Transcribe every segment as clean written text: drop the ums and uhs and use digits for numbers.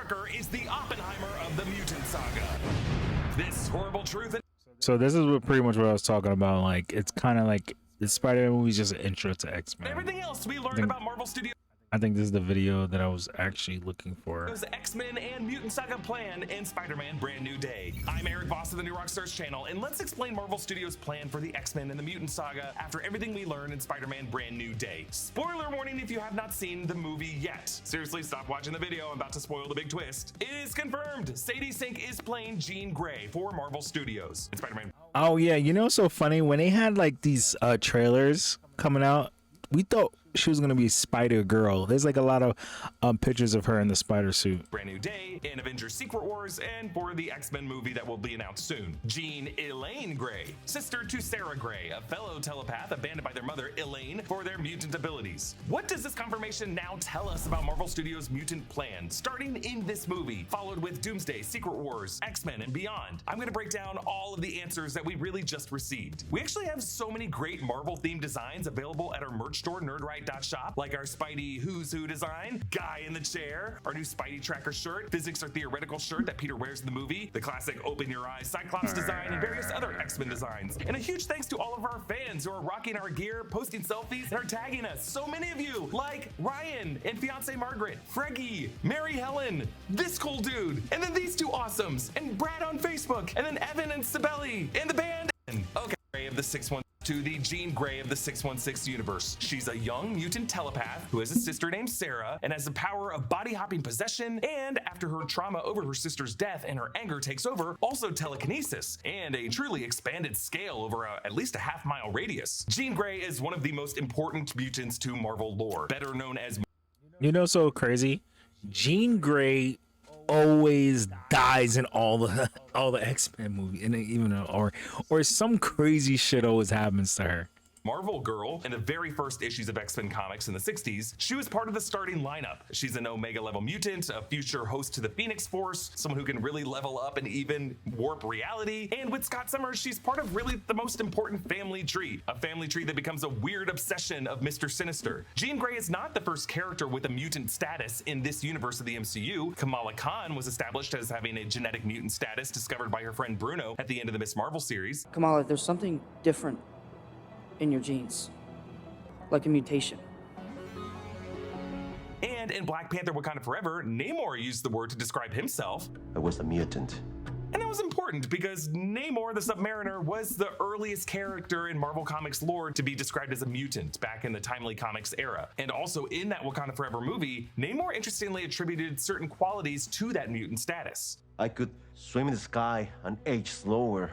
Parker is the Oppenheimer of the Mutant Saga. This horrible truth. So this is pretty much what I was talking about. Like, it's kind of like the Spider-Man movie is just an intro to X-Men. Everything else we learned about Marvel Studios. I think this is the video that I was actually looking for. X-Men and Mutant Saga plan and Spider-Man Brand New Day. I'm Eric Voss of the New Rockstars channel, and let's explain Marvel Studios' plan for the X-Men and the Mutant Saga after everything we learned in Spider-Man Brand New Day. Spoiler warning if you have not seen the movie yet. Seriously, stop watching the video. I'm about to spoil the big twist. It is confirmed. Sadie Sink is playing Jean Grey for Marvel Studios in Spider-Man. Oh yeah, you know, so funny when they had like these trailers coming out, we thought she was gonna be Spider Girl. There's like a lot of pictures of her in the spider suit. Brand New Day, in Avengers Secret Wars, and for the X-Men movie that will be announced soon. Jean Elaine Grey, sister to Sarah Grey, a fellow telepath abandoned by their mother Elaine for their mutant abilities. What does this confirmation now tell us about Marvel Studios' mutant plan, starting in this movie, followed with Doomsday, Secret Wars, X-Men, and beyond? I'm gonna break down all of the answers that we really just received. We actually have so many great Marvel-themed designs available at our merch store, nerdright.shop, like our Spidey Who's Who design, Guy in the Chair, our new Spidey Tracker shirt, Physics or Theoretical shirt that Peter wears in the movie, the classic Open Your Eyes Cyclops design, and various other X-Men designs. And a huge thanks to all of our fans who are rocking our gear, posting selfies, and are tagging us. So many of you, like Ryan and fiance Margaret, Freggy, Mary Helen, this cool dude, and then these two awesomes, and Brad on Facebook, and then Evan and Sibeli, and the band. Okay, of the 6-1 to the Jean Grey of the 616 universe. She's a young mutant telepath who has a sister named Sarah and has the power of body-hopping possession, and after her trauma over her sister's death and her anger takes over, also telekinesis and a truly expanded scale over at least a half-mile radius. Jean Grey is one of the most important mutants to Marvel lore, better known as... You know, so crazy, Jean Grey always dies in all the X-Men movies, and even or some crazy shit always happens to her. Marvel Girl in the very first issues of X-Men comics in the 60s. She was part of the starting lineup. She's an Omega level mutant, a future host to the Phoenix Force, someone who can really level up and even warp reality. And with Scott Summers, she's part of really the most important family tree, a family tree that becomes a weird obsession of Mr. Sinister. Jean Grey is not the first character with a mutant status in this universe of the MCU. Kamala Khan was established as having a genetic mutant status discovered by her friend Bruno at the end of the Miss Marvel series. Kamala, there's something different in your genes, like a mutation. And in Black Panther Wakanda Forever, Namor used the word to describe himself. I was a mutant. And that was important because Namor the Submariner was the earliest character in Marvel Comics lore to be described as a mutant back in the Timely Comics era. And also in that Wakanda Forever movie, Namor interestingly attributed certain qualities to that mutant status. I could swim in the sky and age slower,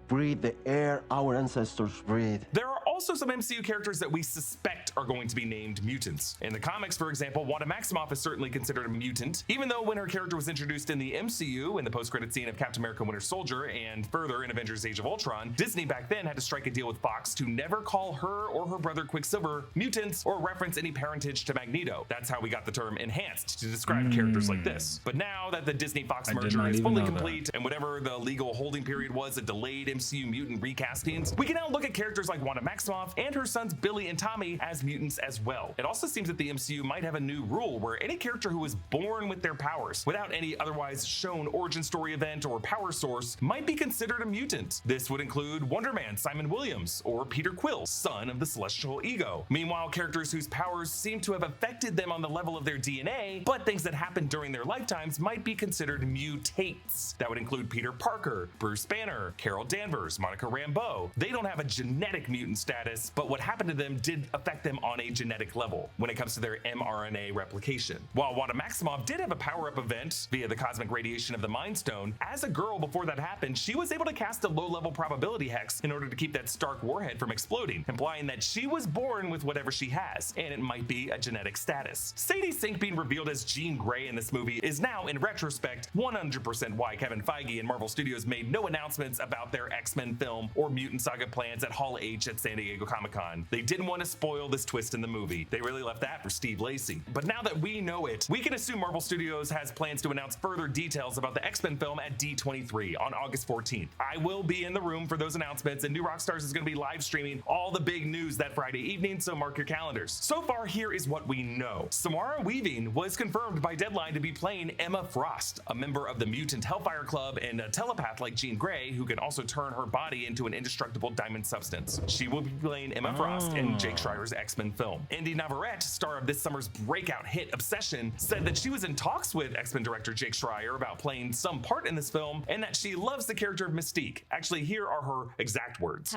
breathe the air our ancestors breathed. There are also some MCU characters that we suspect are going to be named mutants. In the comics, for example, Wanda Maximoff is certainly considered a mutant, even though when her character was introduced in the MCU in the post-credit scene of Captain America Winter Soldier and further in Avengers Age of Ultron, Disney back then had to strike a deal with Fox to never call her or her brother Quicksilver mutants or reference any parentage to Magneto. That's how we got the term enhanced to describe characters like this. But now that the Disney-Fox merger is fully complete and whatever the legal holding period was, a delayed MCU mutant recastings, we can now look at characters like Wanda Maximoff and her sons Billy and Tommy as mutants as well. It also seems that the MCU might have a new rule where any character who is born with their powers without any otherwise shown origin story event or power source might be considered a mutant. This would include Wonder Man Simon Williams or Peter Quill, son of the Celestial Ego. Meanwhile, characters whose powers seem to have affected them on the level of their DNA, but things that happened during their lifetimes might be considered mutates. That would include Peter Parker, Bruce Banner, Carol Danvers, Monica Rambeau. They don't have a genetic mutant status, but what happened to them did affect them on a genetic level when it comes to their mRNA replication. While Wanda Maximoff did have a power-up event via the cosmic radiation of the Mind Stone, as a girl before that happened, she was able to cast a low-level probability hex in order to keep that Stark warhead from exploding, implying that she was born with whatever she has, and it might be a genetic status. Sadie Sink being revealed as Jean Grey in this movie is now, in retrospect, 100% why Kevin Feige and Marvel Studios made no announcements about their X-Men film or Mutant Saga plans at Hall H at San Diego Diego Comic-Con. They didn't want to spoil this twist in the movie. They really left that for Steve Lacy. But now that we know it, we can assume Marvel Studios has plans to announce further details about the X-Men film at D23 on August 14th. I will be in the room for those announcements, and New Rockstars is going to be live streaming all the big news that Friday evening, so mark your calendars. So far, here is what we know. Samara Weaving was confirmed by Deadline to be playing Emma Frost, a member of the Mutant Hellfire Club and a telepath like Jean Grey who can also turn her body into an indestructible diamond substance. She will be playing Emma Frost in Jake Schreier's X-Men film. Indy Navarrete, star of this summer's breakout hit Obsession, said that she was in talks with X-Men director Jake Schreier about playing some part in this film and that she loves the character of Mystique. Actually, here are her exact words.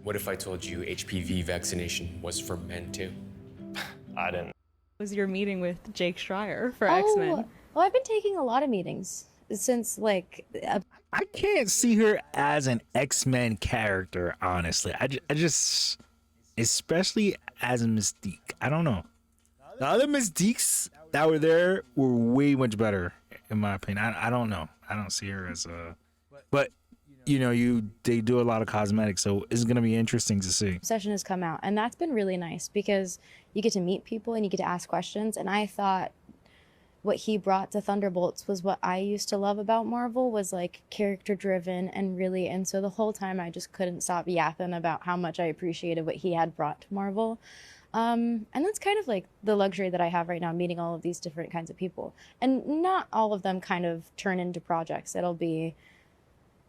What if I told you HPV vaccination was for men too? I didn't. Was your meeting with Jake Schreier for X-Men? Well, I've been taking a lot of meetings since like I can't see her as an X-Men character, honestly. I just, especially as a Mystique. I don't know. The other Mystiques that were there were way much better, in my opinion. I don't know. I don't see her as a, but you know, they do a lot of cosmetics, so it's gonna be interesting to see. Obsession has come out, and that's been really nice because you get to meet people and you get to ask questions. And I thought what he brought to Thunderbolts was what I used to love about Marvel, was like character driven and really, and so the whole time I just couldn't stop yapping about how much I appreciated what he had brought to Marvel. And that's kind of like the luxury that I have right now, meeting all of these different kinds of people. And not all of them kind of turn into projects. It'll be,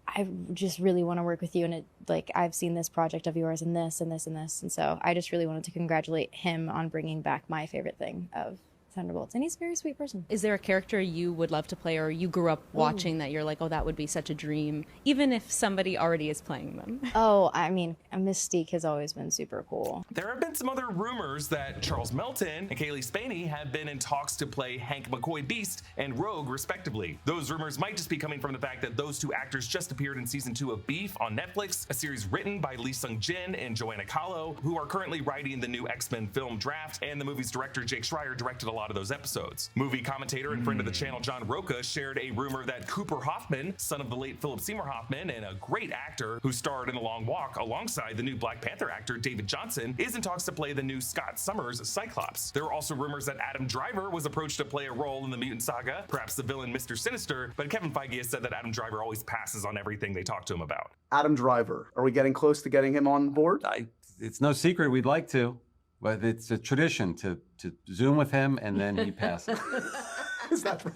I just really want to work with you, and it, like, I've seen this project of yours and this and this and this. And so I just really wanted to congratulate him on bringing back my favorite thing of Thunderbolts. And he's a very sweet person. Is there a character you would love to play, or you grew up watching that you're like, oh, that would be such a dream, even if somebody already is playing them? Oh, I mean, Mystique has always been super cool. There have been some other rumors that Charles Melton and Kaylee Spaney have been in talks to play Hank McCoy Beast and Rogue, respectively. Those rumors might just be coming from the fact that those two actors just appeared in season 2 of Beef on Netflix, a series written by Lee Sung-jin and Joanna Kahlo, who are currently writing the new X-Men film draft, and the movie's director Jake Schreier directed a lot of those episodes. Movie commentator and friend of the channel John Roca shared a rumor that Cooper Hoffman, son of the late Philip Seymour Hoffman and a great actor who starred in The Long Walk alongside the new Black Panther actor David Johnson, is in talks to play the new Scott Summers Cyclops. There are also rumors that Adam Driver was approached to play a role in the Mutant Saga, perhaps the villain Mr. Sinister, but Kevin Feige has said that Adam Driver always passes on everything they talk to him about. Adam Driver, are we getting close to getting him on board? It's no secret we'd like to, but it's a tradition to Zoom with him and then he passes. Is that right?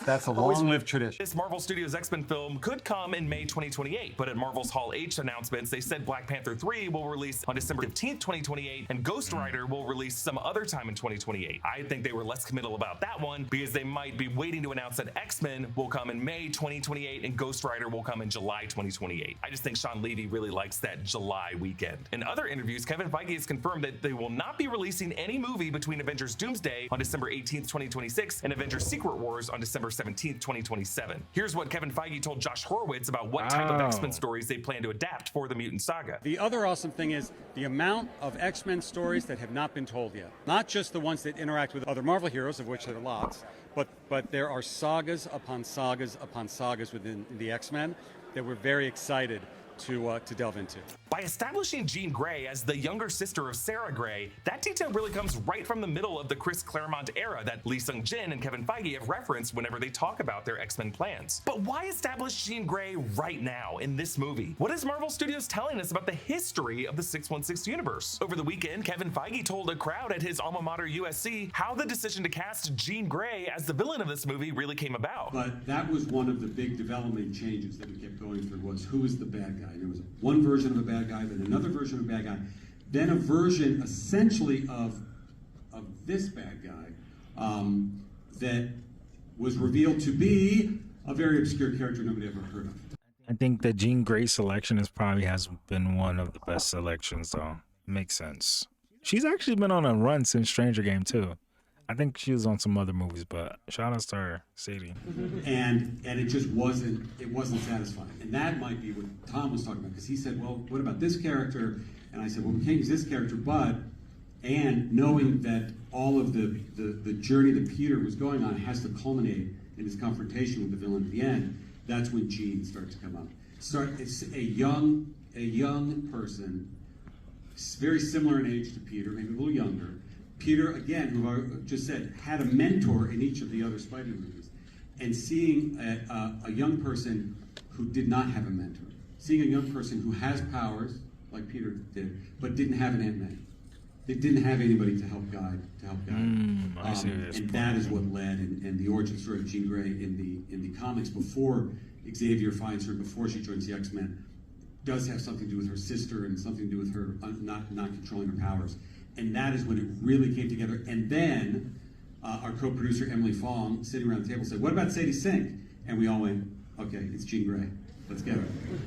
That's a long-lived tradition. This Marvel Studios X-Men film could come in May 2028, but at Marvel's Hall H announcements, they said Black Panther 3 will release on December 15th, 2028, and Ghost Rider will release some other time in 2028. I think they were less committal about that one because they might be waiting to announce that X-Men will come in May 2028 and Ghost Rider will come in July 2028. I just think Sean Levy really likes that July weekend. In other interviews, Kevin Feige has confirmed that they will not be releasing any movie between Avengers Doomsday on December 18th, 2026 and Avengers Secret Wars on December 17th, 2027. Here's what Kevin Feige told Josh Horowitz about what type of X-Men stories they plan to adapt for the Mutant Saga. The other awesome thing is the amount of X-Men stories that have not been told yet. Not just the ones that interact with other Marvel heroes, of which there are lots, but there are sagas upon sagas upon sagas within the X-Men that we're very excited to delve into. By establishing Jean Grey as the younger sister of Sarah Grey, that detail really comes right from the middle of the Chris Claremont era that Lee Sung-jin and Kevin Feige have referenced whenever they talk about their X-Men plans. But why establish Jean Grey right now in this movie? What is Marvel Studios telling us about the history of the 616 universe? Over the weekend, Kevin Feige told a crowd at his alma mater USC how the decision to cast Jean Grey as the villain of this movie really came about. But that was one of the big development changes that we kept going through, was who is the bad guy? There was one version of a bad guy, then another version of a bad guy, then a version essentially of this bad guy that was revealed to be a very obscure character nobody ever heard of. I think the Jean Grey selection has been one of the best selections, though. Makes sense. She's actually been on a run since Stranger Game too. I think she was on some other movies, but shout out to her, Sadie. And it just wasn't satisfying. And that might be what Tom was talking about, because he said, well, what about this character? And I said, well, we can't use this character, and knowing that all of the journey that Peter was going on has to culminate in his confrontation with the villain at the end, that's when Jean starts to come up. It's a young a young person, very similar in age to Peter, maybe a little younger. Peter, again, who I just said, had a mentor in each of the other Spider-Man movies. And seeing a young person who did not have a mentor. Seeing a young person who has powers, like Peter did, but didn't have an Aunt May. They didn't have anybody to help guide. And that is what led, and the origin story of Jean Grey in the comics before Xavier finds her, before she joins the X-Men, does have something to do with her sister and something to do with her not controlling her powers. And that is when it really came together. And then our co-producer Emily Fong, sitting around the table, said, "What about Sadie Sink?" And we all went, "Okay, it's Jean Grey. Let's get her."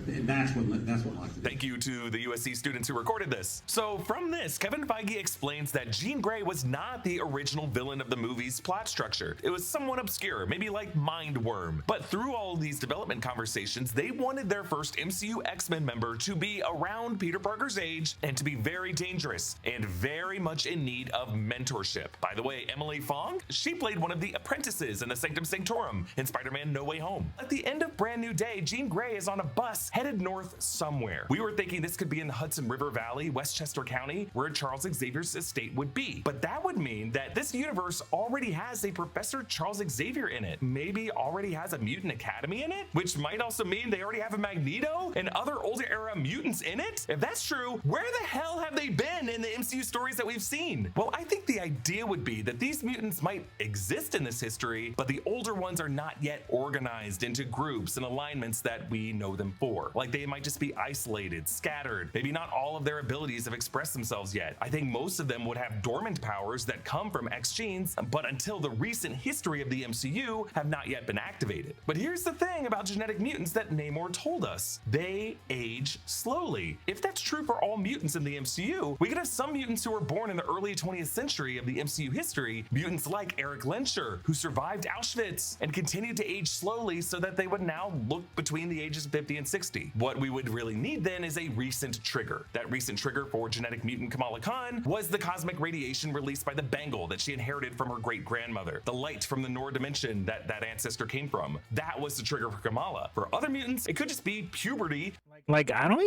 And that's what locked it. Thank you to the USC students who recorded this. So from this, Kevin Feige explains that Jean Grey was not the original villain of the movie's plot structure. It was somewhat obscure, maybe like Mindworm. But through all of these development conversations, they wanted their first MCU X-Men member to be around Peter Parker's age and to be very dangerous and very much in need of mentorship. By the way, Emily Fong, she played one of the apprentices in the Sanctum Sanctorum in Spider-Man No Way Home. At the end of Brand New Day, Jean Grey is on a bus headed north somewhere. We were thinking this could be in the Hudson River Valley, Westchester County, where Charles Xavier's estate would be. But that would mean that this universe already has a Professor Charles Xavier in it. Maybe already has a mutant academy in it, which might also mean they already have a Magneto and other older era mutants in it. If that's true, where the hell have they been in the MCU stories that we've seen? Well, I think the idea would be that these mutants might exist in this history, but the older ones are not yet organized into groups and alignments that we know them for. Like they might just be isolated, scattered. Maybe not all of their abilities have expressed themselves yet. I think most of them would have dormant powers that come from X genes, but until the recent history of the MCU have not yet been activated. But here's the thing about genetic mutants that Namor told us. They age slowly. If that's true for all mutants in the MCU, we could have some mutants who were born in the early 20th century of the MCU history, mutants like Eric Lenscher, who survived Auschwitz and continued to age slowly so that they would now look between the ages of 50 and 60. What we would really need then is a recent trigger. That recent trigger for genetic mutant Kamala Khan was the cosmic radiation released by the bangle that she inherited from her great-grandmother, the light from the Nor dimension that ancestor came from. That was the trigger for Kamala. For other mutants, it could just be puberty. Like, I don't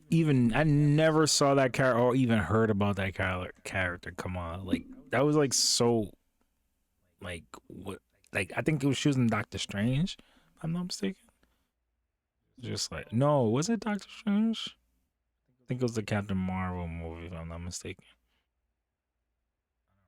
even I never saw that character or even heard about that character Kamala. Like, that was like so, like, what, like, I think it was she was in Doctor Strange, if I'm not mistaken. Just like, no, was it Doctor Strange? I think it was the Captain Marvel movie, if I'm not mistaken.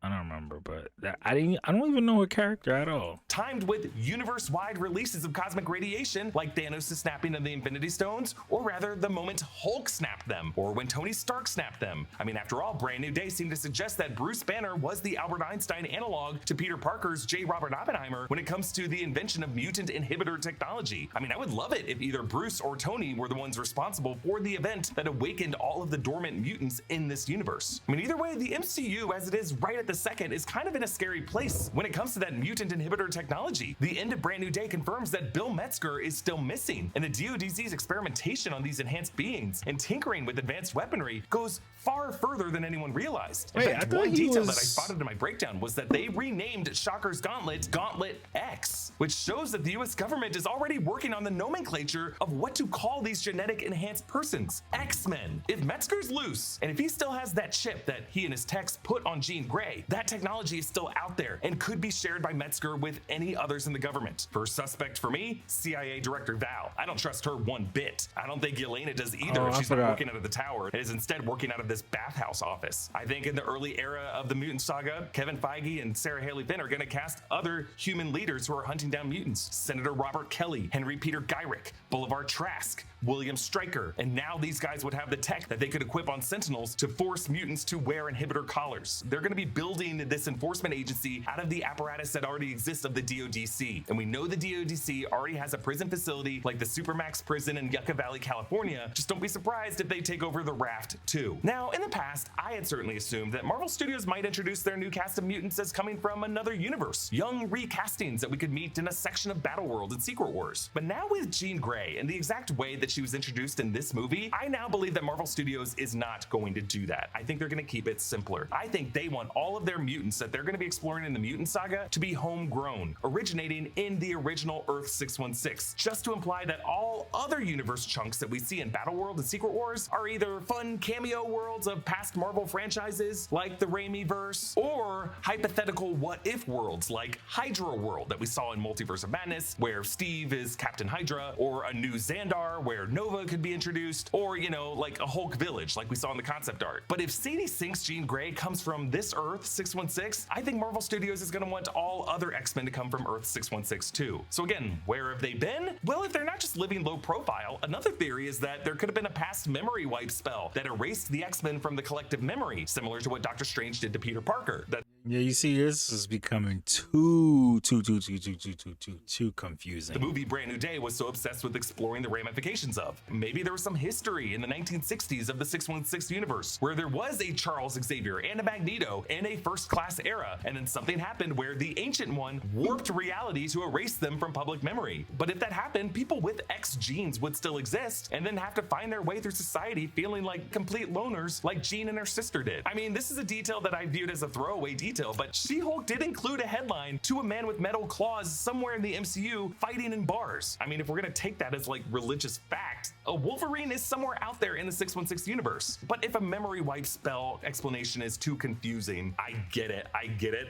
I don't remember, but I don't even know her character at all. Timed with universe-wide releases of cosmic radiation, like Thanos' snapping of the Infinity Stones, or rather the moment Hulk snapped them, or when Tony Stark snapped them. I mean, after all, Brand New Day seemed to suggest that Bruce Banner was the Albert Einstein analog to Peter Parker's J. Robert Oppenheimer when it comes to the invention of mutant inhibitor technology. I mean, I would love it if either Bruce or Tony were the ones responsible for the event that awakened all of the dormant mutants in this universe. I mean, either way, the MCU, as it is right at the second, is kind of in a scary place when it comes to that mutant inhibitor technology. The end of Brand New Day confirms that Bill Metzger is still missing, and the DoD's experimentation on these enhanced beings and tinkering with advanced weaponry goes far further than anyone realized. In fact, one detail that I spotted in my breakdown was that they renamed Shocker's gauntlet Gauntlet X, which shows that the US government is already working on the nomenclature of what to call these genetic enhanced persons. X-Men. If Metzger's loose, and if he still has that chip that he and his techs put on Jean Grey, that technology is still out there and could be shared by Metzger with any others in the government. First suspect for me, CIA Director Val. I don't trust her one bit. I don't think Yelena does either if she's not working out of the tower and is instead working out of this bathhouse office. I think in the early era of the Mutant Saga, Kevin Feige and Sarah Haley Finn are going to cast other human leaders who are hunting down mutants. Senator Robert Kelly, Henry Peter Gyrick, Boulevard Trask, William Stryker, and now these guys would have the tech that they could equip on Sentinels to force mutants to wear inhibitor collars. They're going to be building this enforcement agency out of the apparatus that already exists of the DoDC, and we know the DoDC already has a prison facility like the Supermax prison in Yucca Valley, California. Just don't be surprised if they take over the Raft too. Now, in the past, I had certainly assumed that Marvel Studios might introduce their new cast of mutants as coming from another universe, young recastings that we could meet in a section of Battleworld and Secret Wars. But now with Jean Grey and the exact way that she was introduced in this movie, I now believe that Marvel Studios is not going to do that. I think they're going to keep it simpler. I think they want all all of their mutants that they're going to be exploring in the Mutant Saga to be homegrown, originating in the original Earth 616, just to imply that all other universe chunks that we see in Battle World and Secret Wars are either fun cameo worlds of past Marvel franchises like the Raimi-verse, or hypothetical what-if worlds like Hydra World that we saw in Multiverse of Madness, where Steve is Captain Hydra, or a new Xandar where Nova could be introduced, or, you know, like a Hulk village like we saw in the concept art. But if Sadie Sink's Jean Grey comes from this Earth 616, I think Marvel Studios is going to want all other X-Men to come from Earth 616 too. So again, where have they been? Well, if they're not just living low profile, another theory is that there could have been a past memory wipe spell that erased the X-Men from the collective memory, similar to what Doctor Strange did to Peter Parker. Yeah, you see, this is becoming too confusing. The movie Brand New Day was so obsessed with exploring the ramifications of. Maybe there was some history in the 1960s of the 616 universe where there was a Charles Xavier and a Magneto in a First Class era, and then something happened where the Ancient One warped reality to erase them from public memory. But if that happened, people with X genes would still exist and then have to find their way through society feeling like complete loners like Jean and her sister did. I mean, this is a detail that I viewed as a throwaway detail, but She-Hulk did include a headline to a man with metal claws somewhere in the MCU fighting in bars. I mean, if we're gonna take that as like religious fact, a Wolverine is somewhere out there in the 616 universe. But if a memory wipe spell explanation is too confusing, I get it.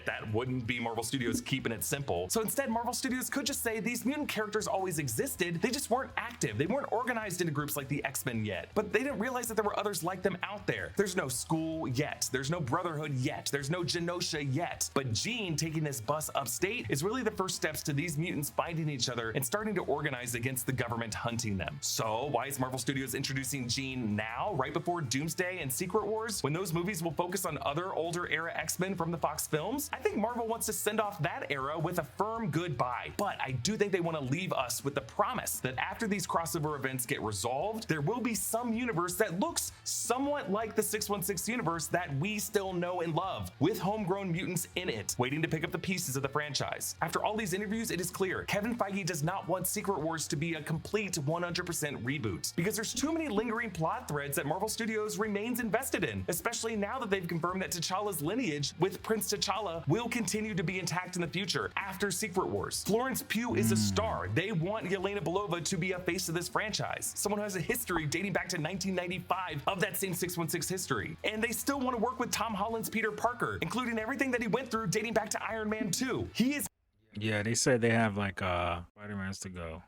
That wouldn't be Marvel Studios keeping it simple. So instead, Marvel Studios could just say these mutant characters always existed, they just weren't active. They weren't organized into groups like the X-Men yet, but they didn't realize that there were others like them out there. There's no school yet. There's no Brotherhood yet. There's no Genosha yet. But Jean taking this bus upstate is really the first steps to these mutants finding each other and starting to organize against the government hunting them. So why is Marvel Studios introducing Jean now, right before Doomsday and Secret Wars, when those movies will focus on other older era X-Men from the Fox films? I think Marvel wants to send off that era with a firm goodbye, but I do think they want to leave us with the promise that after these crossover events get resolved, there will be some universe that looks somewhat like the 616 universe that we still know and love, with homegrown mutants in it, waiting to pick up the pieces of the franchise. After all these interviews, it is clear Kevin Feige does not want Secret Wars to be a complete 100% reboot, because there's too many lingering plot threads that Marvel Studios remains invested in, especially now that they've confirmed that T'Challa's lineage with Prince T'Challa will continue to be intact in the future after Secret Wars. Florence Pugh is a star. They want Yelena Belova to be a face of this franchise, someone who has a history dating back to 1995 of that same 616 history. And they still want to work with Tom Holland's Peter Parker, including everything that he went through dating back to Iron Man 2. He is... Yeah, they said they have like Spider-Man's to go,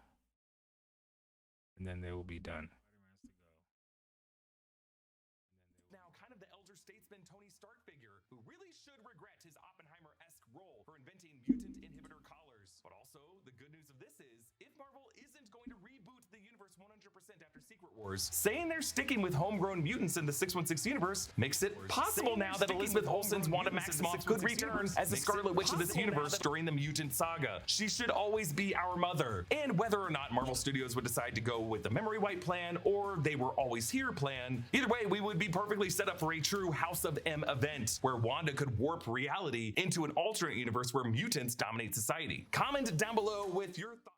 and then they will be done. Now kind of the elder statesman Tony Stark figure, who really should regret his Oppenheimer-esque role for inventing mutant inhibitor collars. But also, the good news of this is, if Marvel isn't going to reboot the universe 100% after Secret Wars, saying they're sticking with homegrown mutants in the 616 universe makes it possible now that Elizabeth Olsen's Wanda Maximoff could return as the Scarlet Witch of this universe during the Mutant Saga. She should always be our mother. And whether or not Marvel Studios would decide to go with the memory wipe plan or they were always here plan, either way, we would be perfectly set up for a true House of M event where Wanda could warp reality into an alternate universe where mutants dominate society. Comment down below with your thoughts.